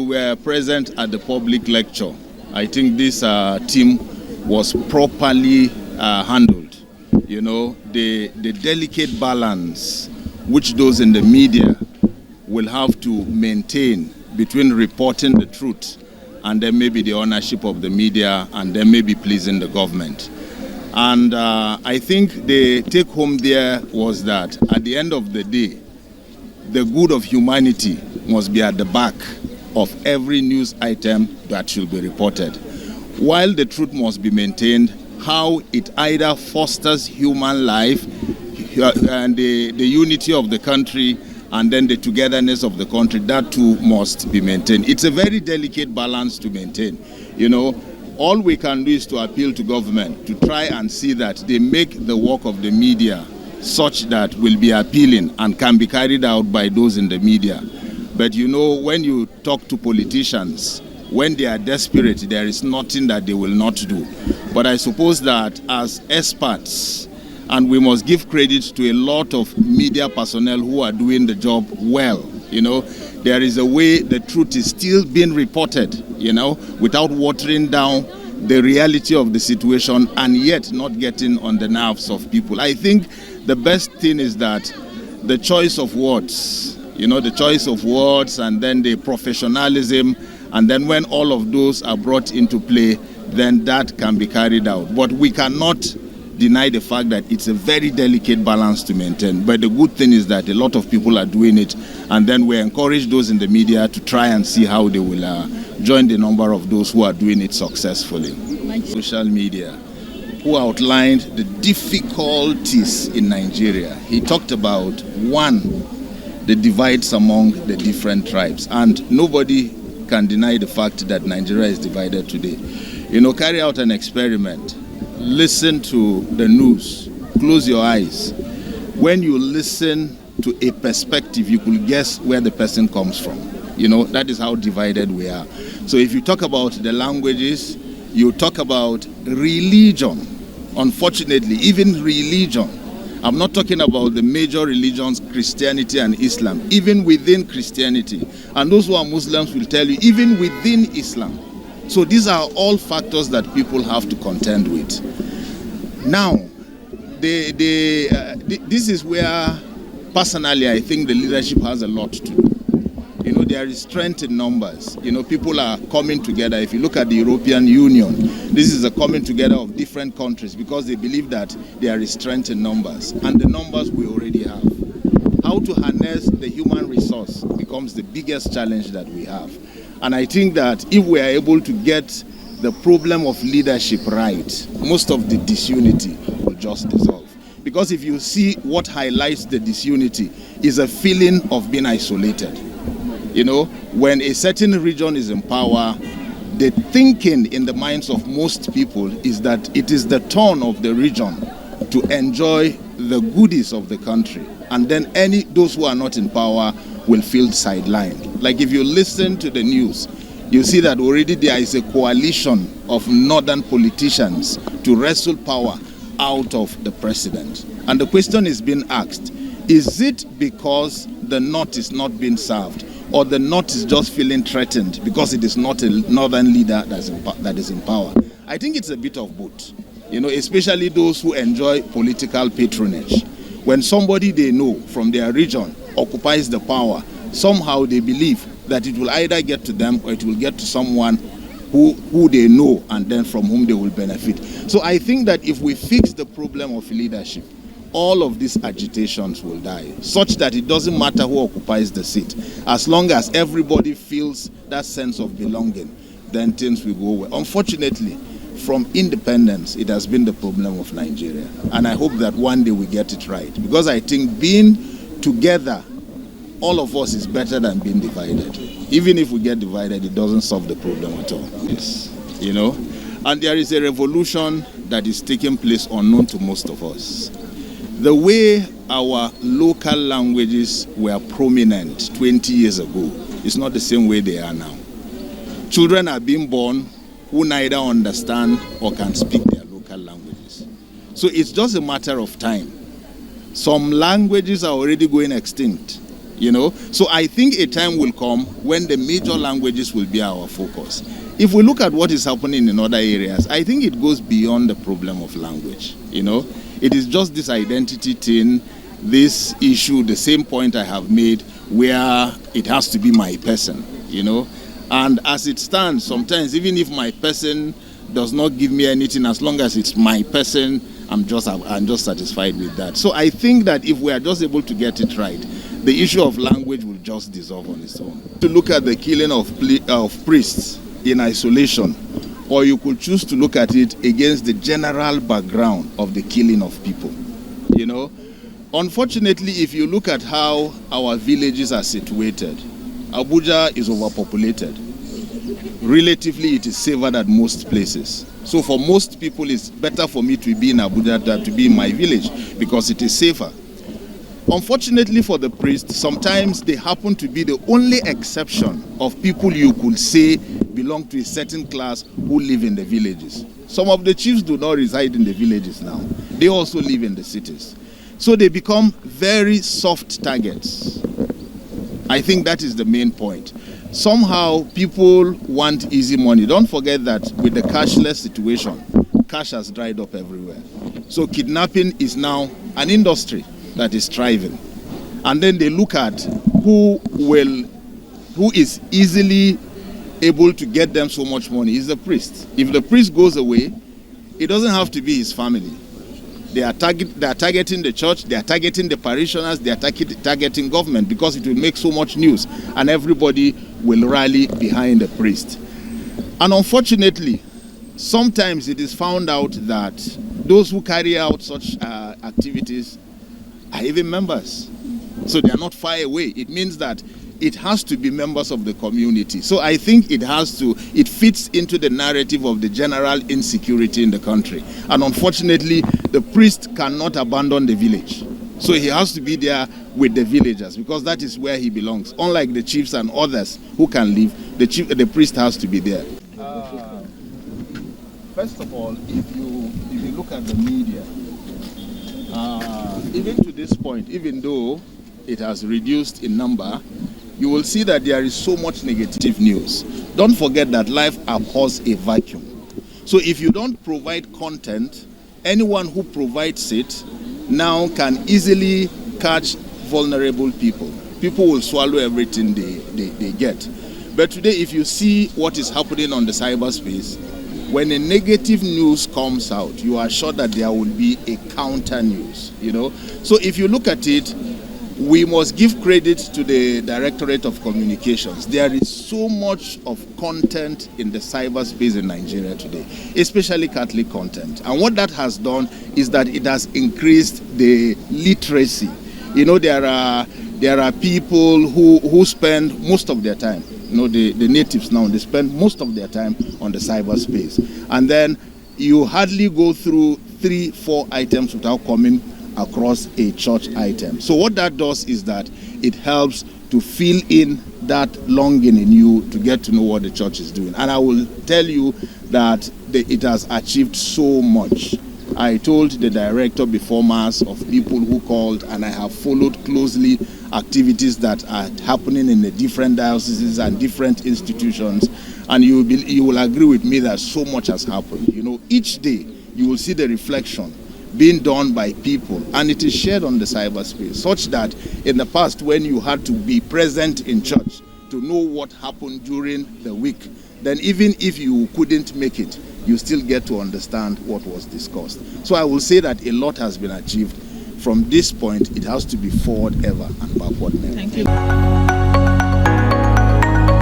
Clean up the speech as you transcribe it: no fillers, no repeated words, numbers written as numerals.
were present at the public lecture. I think this team was properly handled. You know, the delicate balance which those in the media will have to maintain between reporting the truth and then maybe the ownership of the media and then maybe pleasing the government. And I think the take home there was that at the end of the day, the good of humanity must be at the back of every news item that should be reported. While the truth must be maintained, how it either fosters human life and the unity of the country and then the togetherness of the country, that too must be maintained. It's a very delicate balance to maintain. You know, all we can do is to appeal to government to try and see that they make the work of the media such that will be appealing and can be carried out by those in the media. But you know, when you talk to politicians, when they are desperate, there is nothing that they will not do. But I suppose that as experts, and we must give credit to a lot of media personnel who are doing the job well, you know, there is a way the truth is still being reported, you know, without watering down the reality of the situation and yet not getting on the nerves of people. I think the best thing is that the choice of words, you know, the choice of words and then the professionalism, and then when all of those are brought into play, then that can be carried out. But we cannot deny the fact that it's a very delicate balance to maintain. But the good thing is that a lot of people are doing it, and then we encourage those in the media to try and see how they will join the number of those who are doing it successfully. Social media, who outlined the difficulties in Nigeria. He talked about, one, the divides among the different tribes, and nobody can deny the fact that Nigeria is divided today. You know, carry out an experiment. Listen to the news. Close your eyes. When you listen to a perspective, you could guess where the person comes from. You know, that is how divided we are. So if you talk about the languages, you talk about religion. Unfortunately, even religion. I'm not talking about the major religions, Christianity and Islam, even within Christianity. And those who are Muslims will tell you, even within Islam. So these are all factors that people have to contend with. Now, this is where, personally, I think the leadership has a lot to do. You know, there is strength in numbers. You know, people are coming together. If you look at the European Union, this is a coming together of different countries because they believe that there is strength in numbers. And the numbers we already have. How to harness the human resource becomes the biggest challenge that we have. And I think that if we are able to get the problem of leadership right, most of the disunity will just dissolve. Because if you see what highlights the disunity is a feeling of being isolated. You know, when a certain region is in power, the thinking in the minds of most people is that it is the turn of the region to enjoy the goodies of the country. And then those who are not in power will feel sidelined. Like if you listen to the news, you see that already there is a coalition of northern politicians to wrestle power out of the president. And the question is being asked, is it because the north is not being served, or the north is just feeling threatened because it is not a northern leader that is in power? I think it's a bit of both, you know, especially those who enjoy political patronage. When somebody they know from their region occupies the power, somehow they believe that it will either get to them or it will get to someone who they know and then from whom they will benefit. So I think that if we fix the problem of leadership, all of these agitations will die, such that it doesn't matter who occupies the seat. As long as everybody feels that sense of belonging, then things will go well. Unfortunately, from independence, it has been the problem of Nigeria. And I hope that one day we get it right. Because I think being together, all of us, is better than being divided. Even if we get divided, it doesn't solve the problem at all. Yes, you know. And there is a revolution that is taking place unknown to most of us. The way our local languages were prominent 20 years ago is not the same way they are now. Children are being born who neither understand or can speak their local languages. So it's just a matter of time. Some languages are already going extinct. you know. So I think a time will come when the major languages will be our focus. If we look at what is happening in other areas, I think it goes beyond the problem of language, you know. It is just this identity thing, this issue, the same point I have made, where it has to be my person, you know. And as it stands, sometimes even if my person does not give me anything, as long as it's my person, I'm just satisfied with that. So I think that if we are just able to get it right, the issue of language will just dissolve on its own. To look at the killing of priests in isolation, or you could choose to look at it against the general background of the killing of people, you know. Unfortunately, if you look at how our villages are situated, Abuja is overpopulated. Relatively, it is safer than most places. So for most people, it's better for me to be in Abuja than to be in my village because it is safer. Unfortunately for the priests, sometimes they happen to be the only exception of people you could say belong to a certain class who live in the villages. Some of the chiefs do not reside in the villages now. They also live in the cities. So they become very soft targets. I think that is the main point. Somehow people want easy money. Don't forget that with the cashless situation, cash has dried up everywhere. So kidnapping is now an industry that is thriving. And then they look at who is easily able to get them so much money is the priest. If the priest goes away, it doesn't have to be his family. They are targeting the church, they are targeting the parishioners, they are targeting government because it will make so much news and everybody will rally behind the priest. And unfortunately, sometimes it is found out that those who carry out such activities are even members. So they are not far away. It means that it has to be members of the community. So I think it fits into the narrative of the general insecurity in the country. And unfortunately, the priest cannot abandon the village. So he has to be there with the villagers because that is where he belongs. Unlike the chiefs and others who can leave, the priest has to be there. First of all, if you look at the media, even to this point, even though it has reduced in number, you will see that there is so much negative news. Don't forget that life abhors a vacuum. So if you don't provide content, anyone who provides it now can easily catch vulnerable people. People will swallow everything they get. But today, if you see what is happening on the cyberspace, when a negative news comes out, you are sure that there will be a counter news, you know. So if you look at it, we must give credit to the Directorate of Communications. There is so much of content in the cyberspace in Nigeria today, especially Catholic content. And what that has done is that it has increased the literacy. You know, there are people who spend most of their time, you know, the natives now, they spend most of their time on the cyberspace. And then you hardly go through 3-4 items without coming across a church item. So what that does is that it helps to fill in that longing in you to get to know what the church is doing. And I will tell you that it has achieved so much. I told the director before Mass of people who called, and I have followed closely activities that are happening in the different dioceses and different institutions. And you will agree with me that so much has happened. You know, each day you will see the reflection being done by people, and it is shared on the cyberspace, such that in the past, when you had to be present in church to know what happened during the week, then even if you couldn't make it, you still get to understand what was discussed. So I will say that a lot has been achieved. From this point, it has to be forward ever and backward never. Thank you.